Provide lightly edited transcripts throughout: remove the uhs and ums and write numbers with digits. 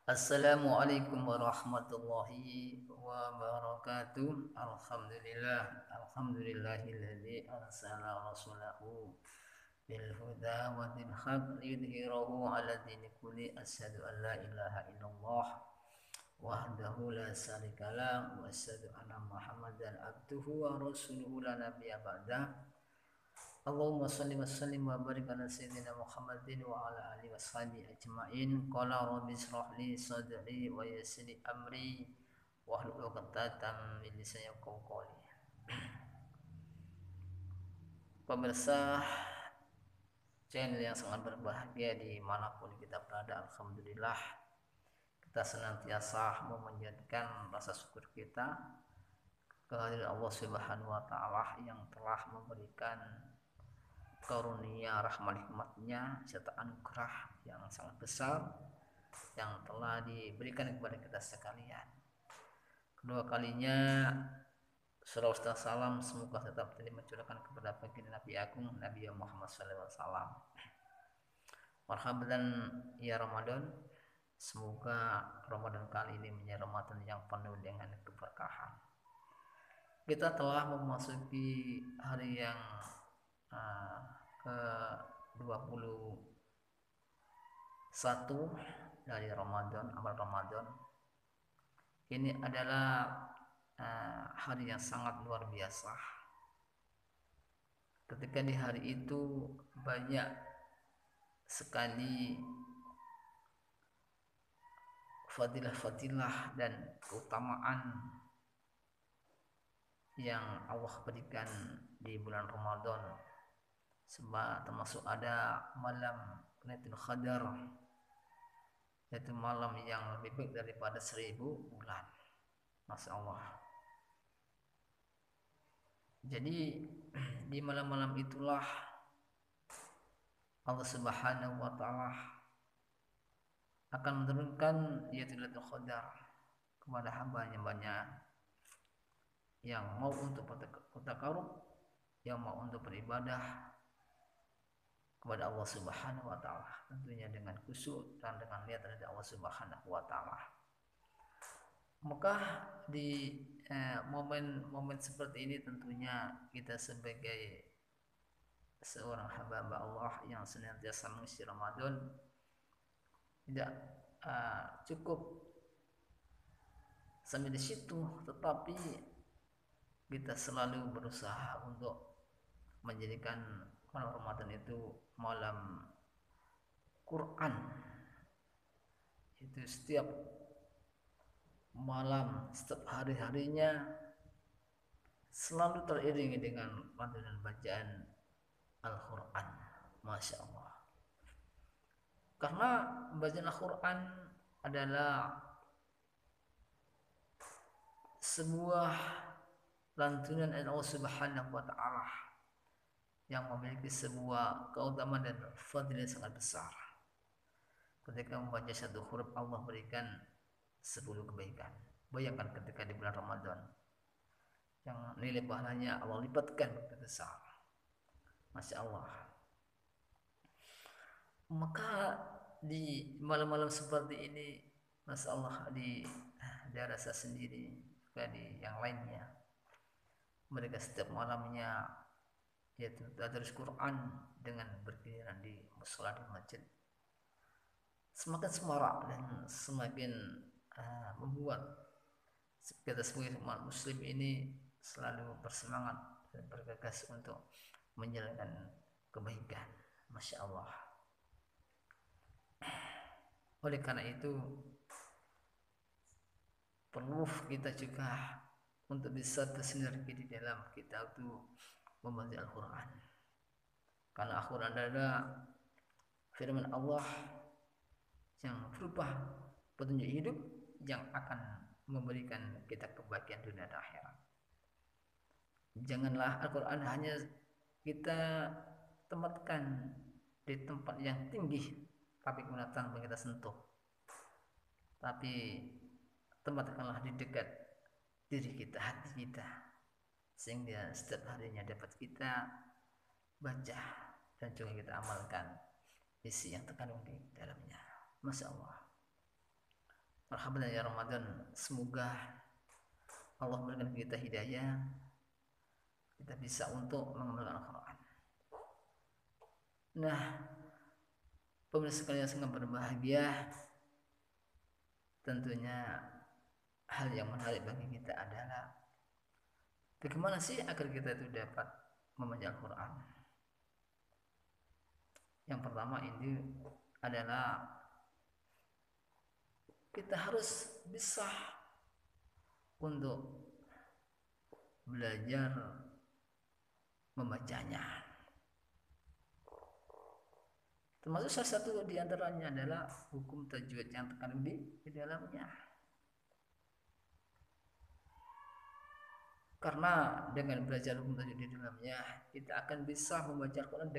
Assalamualaikum warahmatullahi wabarakatuh. Alhamdulillahilladzi arsala rasulahu bil huda wa dinil haq liyudhhirahu 'ala dini kulli. Asyhadu an la ilaha illallah wahdahu la syarikalah wa asyhadu anna Muhammadan abduhu wa rasuluhu la nabiyya ba'dah. Allahumma salli wa sallim wa barik ala sayyidina Muhammadin wa ala alihi wa sahbihi ajma'in. Qala rabbi israh li sadri wa yassir li amri wa hlul 'uqdatam min lisani yafqahu qawli. Pemirsa channel yang sangat berbahagia dimanapun kita berada, alhamdulillah kita senantiasa memanjatkan rasa syukur kita kehadirat Allah Subhanahu wa taala yang telah memberikan karunia rahmat hikmatnya serta anugerah yang sangat besar yang telah diberikan kepada kita sekalian. Kedua kalinya salawat dan salam semoga tetap tercurahkan kepada baginda Nabi Agung Nabi Muhammad SAW. Marhaban ya Ramadan. Semoga Ramadan kali ini menjadi Ramadan yang penuh dengan keberkahan. Kita telah memasuki hari yang ke-21 dari Ramadan, amal Ramadan. Ini adalah hari yang sangat luar biasa. Ketika di hari itu banyak sekali fadilah-fadilah dan keutamaan yang Allah berikan di bulan Ramadan. Sebab termasuk ada malam Lailatul Qadar, yaitu malam yang lebih baik daripada 1000 bulan. Masya Allah. Jadi di malam-malam itulah Allah Subhanahu wa taala akan menurunkan yaitu Lailatul Qadar kepada hamba-hambanya yang mau untuk bertakarub, yang mau untuk beribadah kepada Allah Subhanahu wa taala, tentunya dengan khusyuk dan dengan niat dari Allah Subhanahu wa taala. Maka di momen-momen seperti ini tentunya kita sebagai seorang hamba Allah yang senantiasa mengisi Ramadan tidak cukup sampai di situ, tetapi kita selalu berusaha untuk menjadikan malam Ramadan itu malam Quran. Itu setiap malam, setiap hari-harinya selalu teriringi dengan lantunan bacaan Al-Quran. Masya Allah. Karena bacaan Al-Quran adalah sebuah lantunan Allah Subhanahu wa taala yang memiliki sebuah keutamaan dan fadilah sangat besar. Ketika membaca satu huruf Allah berikan 10 kebaikan. Bayangkan ketika di bulan Ramadan yang nilai pahalanya Allah lipatkan begitu besar. Masya Allah. Maka di malam-malam seperti ini, Masya Allah, di daerah saya sendiri juga di yang lainnya, mereka setiap malamnya yaitu tadarus Quran dengan bergiliran di musala di masjid, semakin semarak dan semakin membuat kita sebagai umat muslim ini selalu bersemangat dan bergegas untuk menjalankan kebaikan. Masya Allah. Oleh karena itu perlu kita juga untuk bisa bersinergi di dalam kita itu membaca Al-Quran, karena Al-Quran adalah firman Allah yang berupa petunjuk hidup yang akan memberikan kita kebahagiaan dunia dan akhirat. Janganlah Al-Quran hanya kita tempatkan di tempat yang tinggi tapi kemudian tanpa kita sentuh, tapi tempatkanlah di dekat diri kita, hati kita, sehingga setiap harinya dapat kita baca dan juga kita amalkan isi yang terkandung di dalamnya. Masya Allah. Marhaban ya Ramadan. Semoga Allah memberikan kita hidayah, kita bisa untuk mengamalkan Al-Quran. Nah, pemirsa sekalian sangat berbahagia, tentunya hal yang menarik bagi kita adalah bagaimana sih agar kita itu dapat membaca Al-Quran. Yang pertama ini adalah kita harus bisa untuk belajar membacanya. Termasuk salah satu di antaranya adalah hukum tajwid yang terkandung di dalamnya. Karena dengan belajar hukum tajwid di dalamnya, kita akan bisa membaca Al-Quran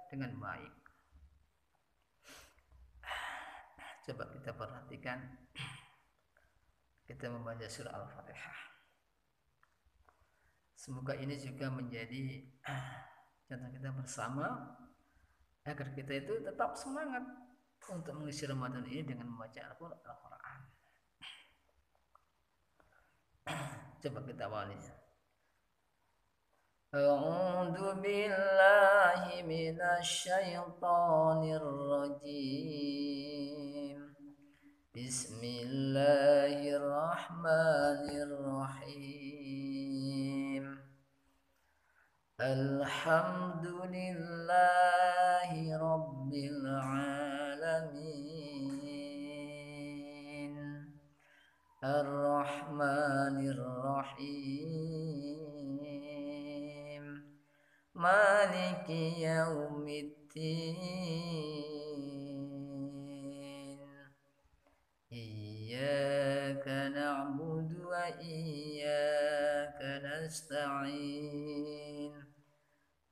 dengan baik. Coba kita perhatikan, kita membaca surah Al-Fatihah. Semoga ini juga menjadi contoh kita bersama agar kita itu tetap semangat untuk mengisi Ramadan ini dengan membaca Al-Quran. Coba kita awali. A'udzu billahi minasy syaithanir rajim. Bismillahirrahmanirrahim. Alhamdulillahi rabbil alamin. Ar-Rahmanir Rahim. Maliki yaumiddin. Iyyaka na'budu wa iyyaka nasta'in.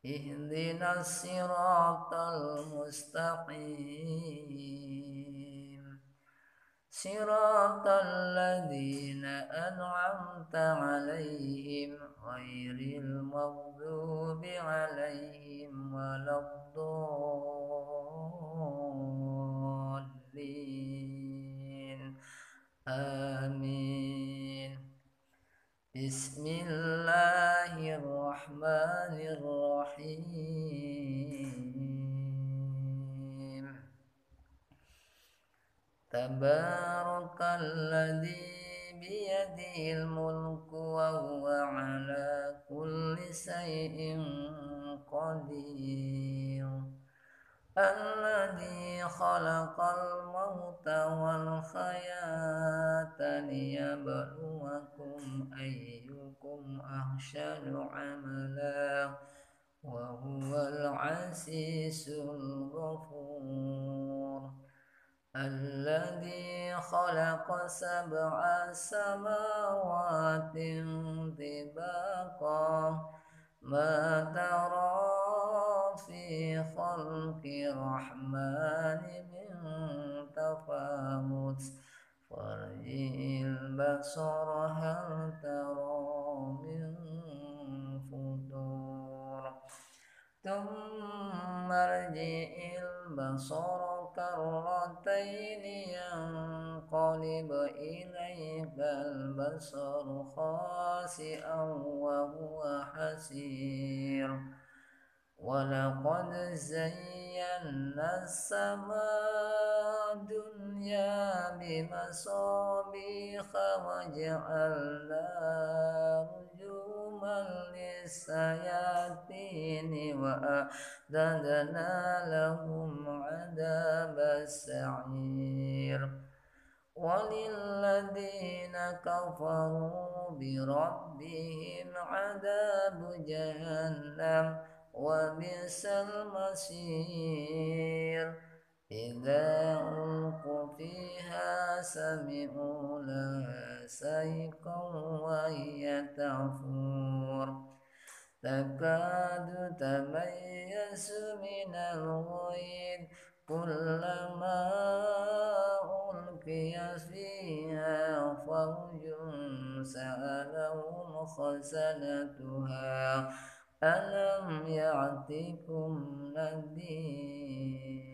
Ihdinas siratal mustaqim. Siratal ladzina an'amta 'alaihim ghairil maghdubi 'alaihim waladdallin. Amin. Bismillahirrahmanirrahim. Tabarakalladzi biyadihil mulku wa huwa ala kulli syai'in qadir. Alladzi khalaqal mauta wal hayata liyabluwakum ayyukum ahsanu amala wa huwal azizul ghafur. Alladzi khalaqa sab'a samawati tibaqa ma tara fi khalqi rahmani min tafawut farji'il basara hal tara min futur. Thumma rji'il basara karrataini yanqalib ilaykal basaru khasi'an wa huwa hasir. Walaqad zayyana as-samaa dunya bimasabiha wa ja'alna rujuman lis-sayatini wa a'tadna lahum 'adzabas sa'ir. Walilladzina kafaru birabbihim 'adzabu jahannam wa bi'sal masir. Idza ulqu fiha sami'u laha sayqan wa hiya tafur. Takadu tamayyazu minal ghayz kullama ulqiya fiha fawjun sa'alahum khazanatuha alam ya'tikum nadhir.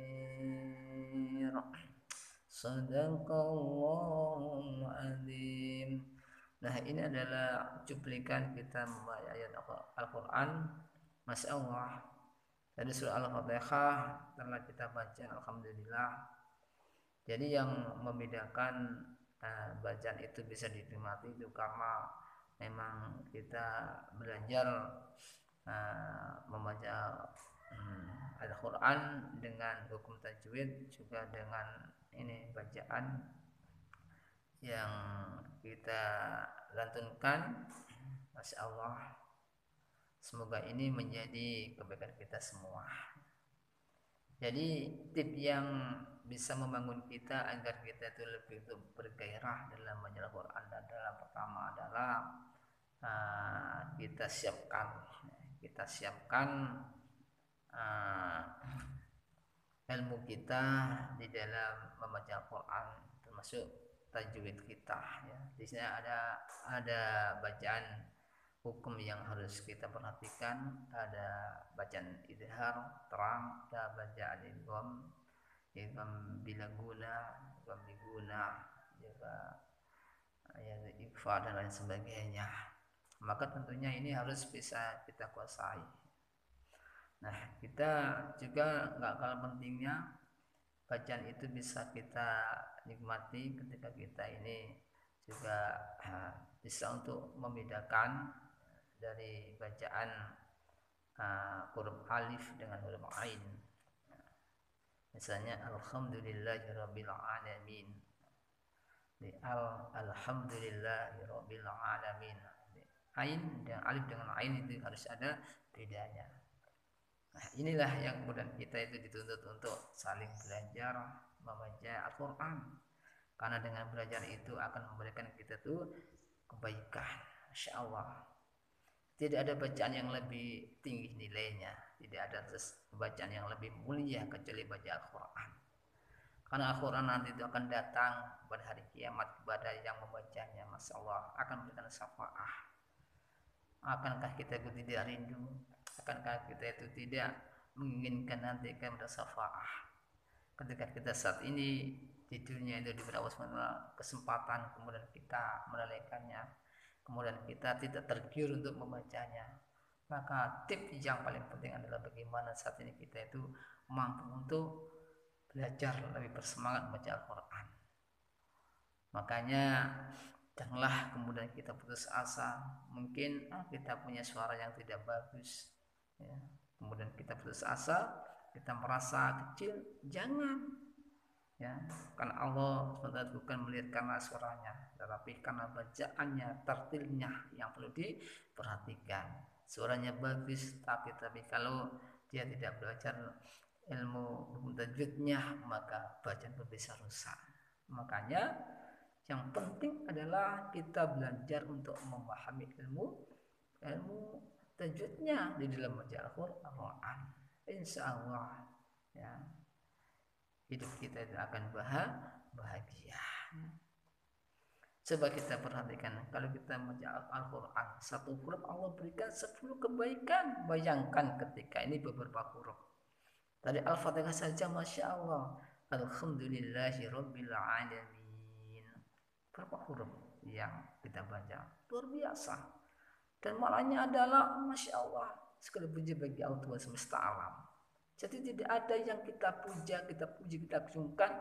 Sadaqallahul azim. Nah, ini adalah cuplikan kita membaca ayat Al-Quran. Masya Allah, dari surah Al-Fatihah telah kita baca, alhamdulillah. Jadi yang membedakan bacaan itu bisa dinikmati itu karena memang kita belajar membaca Al-Quran dengan hukum tajwid, juga dengan ini bacaan yang kita lantunkan. Masya Allah, semoga ini menjadi kebaikan kita semua. Jadi tip yang bisa membangun kita agar kita itu lebih bergairah dalam membaca Al-Quran adalah, pertama adalah kita siapkan ilmu kita di dalam membaca Al-Quran, termasuk tajwid kita ya. Di sini ada bacaan hukum yang harus kita perhatikan, ada bacaan idhar terang, ada bacaan idgham bila guna, idgham diguna, juga ayat ikhfa dan lain sebagainya. Maka tentunya ini harus bisa kita kuasai. Nah, kita juga nggak kalah pentingnya bacaan itu bisa kita nikmati ketika kita ini juga bisa untuk membedakan dari bacaan huruf alif dengan huruf ain. Misalnya alhamdulillahirabbil alamin. Di alhamdulillahirabbil alamin. Ain dan alif dengan ain itu harus ada bedanya. Nah, inilah yang kemudian kita itu dituntut untuk saling belajar membaca Al-Quran, karena dengan belajar itu akan memberikan kita tuh kebaikan. Masya Allah, tidak ada bacaan yang lebih tinggi nilainya, tidak ada bacaan yang lebih mulia kecuali baca Al-Quran, karena Al-Quran nanti itu akan datang pada hari kiamat kepada yang membacanya. Masya Allah, akan memberikan syafaat. Akankah kita itu tidak rindu? Akankah kita itu tidak menginginkan nanti akan ada syafaat ketika kita saat ini di dunia itu diberi Allah kesempatan, kemudian kita melalaikannya, kemudian kita tidak tergiur untuk membacanya. Maka tip yang paling penting adalah bagaimana saat ini kita itu mampu untuk belajar lebih bersemangat membaca Al-Quran. Makanya janganlah kemudian kita putus asa. Mungkin kita punya suara yang tidak bagus ya. Kemudian kita putus asa, kita merasa kecil. Jangan ya, karena Allah bukan melihat karena suaranya, tetapi karena bacaannya, tartilnya yang perlu diperhatikan. Suaranya bagus, tapi kalau dia tidak belajar ilmu tajwidnya, maka bacaan bisa rusak. Makanya yang penting adalah kita belajar untuk memahami ilmu tajwidnya di dalam baca Al-Quran. Insya Allah ya, hidup kita itu akan bahagia. Coba kita perhatikan, kalau kita membaca Al-Quran, satu huruf Allah berikan 10 kebaikan. Bayangkan ketika ini beberapa huruf. Dari Al-Fatihah saja Masya Allah, alhamdulillahirabbil alamin. Berapa huruf yang kita baca? Luar biasa. Dan malahnya adalah Masya Allah, segala puji bagi Allah Tuhan semesta alam. Jadi tidak ada yang kita puja, kita puji, kita agungkan